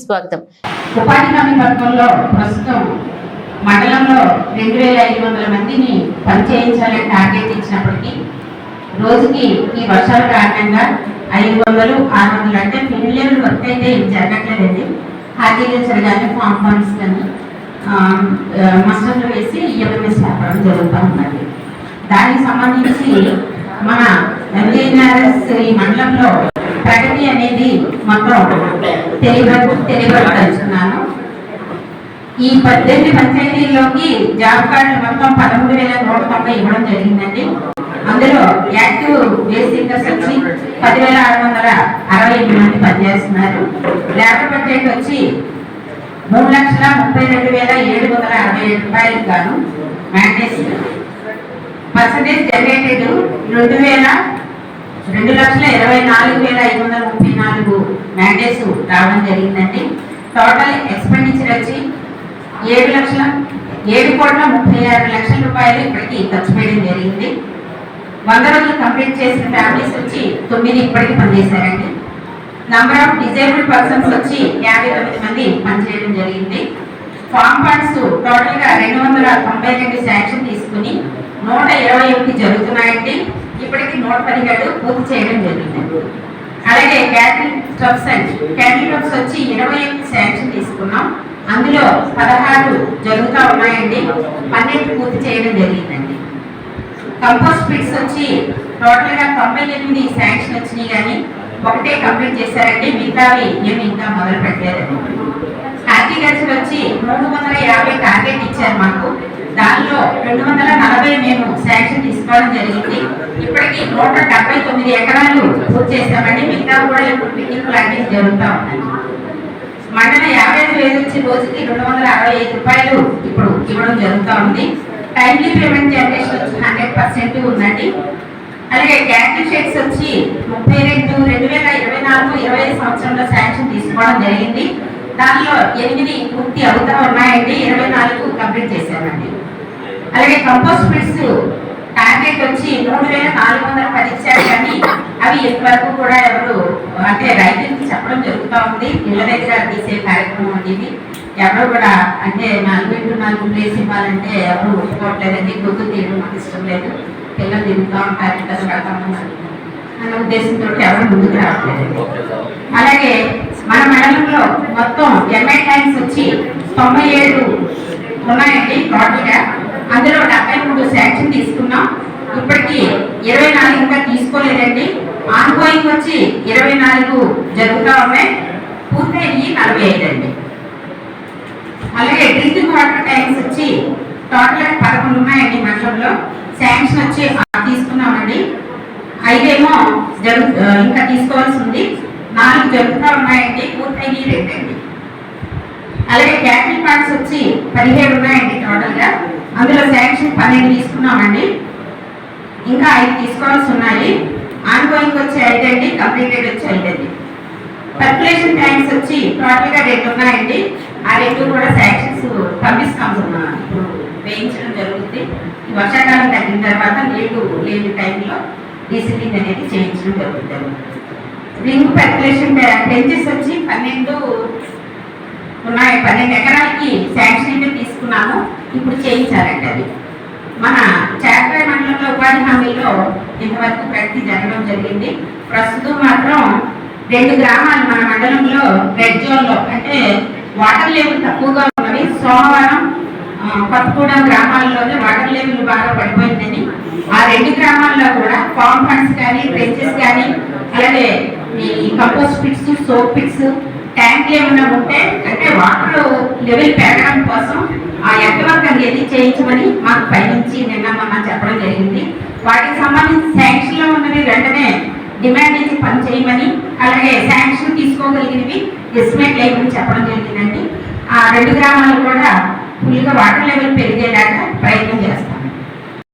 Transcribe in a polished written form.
స్వాగతం. ఉపాధి హామీ పథకంలో ప్రస్తుతం మండలంలో 2500 మందిని పనిచేయించాలని టార్గెట్ ఇచ్చినప్పటికీ రోజుకి ఈ వర్షాల కారణంగా 500, 600 అంటే ఫీల్డ్ లెవెల్ వర్క్ అయితే ఇది జరగట్లేదండి. హార్టికల్చర్ కానీ ఫార్మ్ ఫండ్స్ కానీ మస్టర్లు వేసి ఈఎంఎస్ వ్యాపారం జరుగుతూ ఉన్నది. దానికి సంబంధించి మన ఎన్జీఆర్ఎస్ ఈ మండలంలో ప్రగతి అనేది మొత్తం తెలియపరుచుకున్నాను. ఈ 18 పంచాయతీల్లోకి జాబ్ కార్డులు మొత్తం 13,190 ఇవ్వడం జరిగిందండి. అందులో యాక్టివ్ బేసికర్స్ వచ్చి 10,668 మంది పనిచేస్తున్నారు. లేబర్ బడ్జెట్ వచ్చి 3,32,767 రూపాయలకు గాను మ్యాండేట్స్ పర్సంటేజ్ జనరేటెడ్ 2,24,534 మ్యాండేట్స్ రావడం జరిగిందండి. టోటల్ ఎక్స్పెండిచర్ వచ్చి 7,36,00,000 రూపాయలు ఇప్పటికీ ఖర్చు చేయడం జరిగింది. 100 రోజులు కంప్లీట్ చేసిన ఫ్యామిలీస్ వచ్చి 9 ఇప్పటికీ పనిచేశారండి. నంబర్ ఆఫ్ డిజేబుల్డ్ పర్సన్స్ వచ్చి 59 మంది పనిచేయడం జరిగింది. ఫార్మ్ ఫండ్స్ టోటల్గా 292 శాంక్షన్ తీసుకుని 121 జరుగుతున్నాయండి. ఇప్పటికి 117 పూర్తి చేయడం జరిగింది. అలాగే క్యాటిల్ ట్రక్స్ వచ్చి 21 శాంక్షన్ తీసుకున్నాం. అందులో 16 జరుగుతూ ఉన్నాయండి. 12 పూర్తి చేయడం జరిగిందండి. కంపోస్ట్ పిట్స్ వచ్చి టోటల్గా 98 శాంక్షన్ వచ్చినాయి కానీ ఒకటే కంప్లీట్ చేశారండి. మిగతావి మేము ఇంకా మొదలు పెట్టలేదండి. హార్టికల్చర్ వచ్చి 350 టార్గెట్ ఇచ్చారు మాకు. దానిలో 240 మేము శాంక్షన్ తీసుకోవడం జరిగింది. ఇప్పటికీ 179 ఎకరాలు పూర్తి చేస్తామండి. మిగతా కూడా ఇప్పుడు పికింగ్ ప్లాంటింగ్ జరుగుతూ ఉన్నాయి. మండల 55,000 వచ్చి రోజుకి 265 రూపాయలు ఇప్పుడు ఇవ్వడం జరుగుతూ ఉంది. టైమ్లీ పేమెంట్ జనరేషన్ వచ్చి 100% ఉందండి. అలాగే క్యాపిటల్ షేక్స్ వచ్చి 2024-25 సంవత్సరంలో శాంక్షన్ తీసుకోవడం జరిగింది. దానిలో 8 పూర్తి అవుతా ఉన్నాయండి. 24 కంప్లీట్ చేశామండి. అలాగే కంపోస్ట్ పిట్స్ టార్గెట్ వచ్చి 3,410 ఇచ్చారు కానీ అవి ఇంతవరకు కూడా ఎవరు అంటే రైతులకి చెప్పడం జరుగుతూ ఉంది. ఇళ్ళ దగ్గర తీసే కార్యక్రమం అనేది ఎవరు కూడా అంటే 4 ప్లేస్ ఇవ్వాలంటే ఎవరు ఒప్పుకోవట్లేదండి. గుర్తు తీయడం మాకు ఇష్టం లేదు. పిల్లలు తిరుగుతూ ఉంటారు, ఇద్దరు పెడతామన్నారు అన్న ఉద్దేశంతో ఎవరు ముందుకు రావట్లేదు. అలాగే మన మండలంలో మొత్తం ఎంఐ ట్యాంక్స్ వచ్చి 97 ఉన్నాయండి టోటల్గా. అందులో 73 శాంక్షన్ తీసుకున్నాం. ఇప్పటికీ 24 ఇంకా తీసుకోలేదండి. ఆన్గోయింగ్ వచ్చి 24 జరుగుతూ ఉన్నాయి. పూర్తయి 45 అండి. అలాగే డ్రింకింగ్ వాటర్ ట్యాంక్స్ వచ్చి టోటల్గా 11 ఉన్నాయండి మండలంలో. శాంక్షన్ వచ్చి తీసుకున్నామండి. 5 ఏమో ఇంకా తీసుకోవాల్సి ఉంది. 4 జరుగుతూ ఉన్నాయండి. పూర్తయి 2 అండి. అలాగే క్యాపిటల్ ఫండ్స్ వచ్చి 17 ఉన్నాయండి టోటల్గా. అందులో శాంక్షన్ 12 తీసుకున్నామండి. ఇంకా 5 తీసుకోవాల్సి ఉన్నాయి. ఆన్గోయింగ్ వచ్చి 5 అండి. కంప్లీటెడ్ వచ్చి 5 అండి. పర్కులేషన్ ట్యాంక్స్ వచ్చి టోటల్గా 2 ఉన్నాయండి. ఆ 2 కూడా శాంక్షన్స్ పంపిస్తాం. ఇప్పుడు వేయించడం జరుగుతుంది. ఈ వర్షాకాలం తగ్గిన తర్వాత నీళ్లు లేని టైంలో డీసిలింగ్ అనేది చేయించడం జరుగుతుంది. రింగ్ పర్కులేషన్ ట్యాంక్స్ వచ్చి 12 ఉన్నాయి. 12 ఎకరాలకి శాంక్షన్ అయితే తీసుకున్నాము. ఇప్పుడు చేయించాలండి. అది మన చాకరాయ మండలంలో ఉపాధి హామీలో ఇంతవరకు ప్రగతి జరగడం జరిగింది. ప్రస్తుతం మాత్రం 2 గ్రామాలు మన మండలంలో రెడ్ జోన్లో అంటే వాటర్ లెవెల్ తక్కువగా ఉన్నవి. సోమవారం కొత్తగూడెం గ్రామాల్లోనే వాటర్ లెవెల్ బాగా పడిపోయిందని ఆ 2 గ్రామాల్లో కూడా ఫార్మ్ ఫండ్స్ కానీ ట్రెంచెస్ కానీ అలాగే ఈ కంపోస్ట్ పిట్స్, సోప్ పిట్స్, ట్యాంక్లు ఏమైనా ఉంటే అంటే వాటర్ లెవెల్ పెరగడం కోసం ఆ ఎర్తవర్క్ అనేది చేయించమని మాకు పైనుంచి నిన్న మొన్న చెప్పడం జరిగింది. వాటికి సంబంధించి శాంక్షన్లో ఉన్నవి వెంటనే డిమాండ్ ఇచ్చి పని చేయమని అలాగే శాంక్షన్ తీసుకోగలిగినవి ఎస్టిమేట్ లేవని చెప్పడం జరిగిందండి. ఆ 2 గ్రామాలు కూడా ఫుల్గా వాటర్ లెవెల్ పెరిగేలాగా ప్రయత్నం చేస్తాం.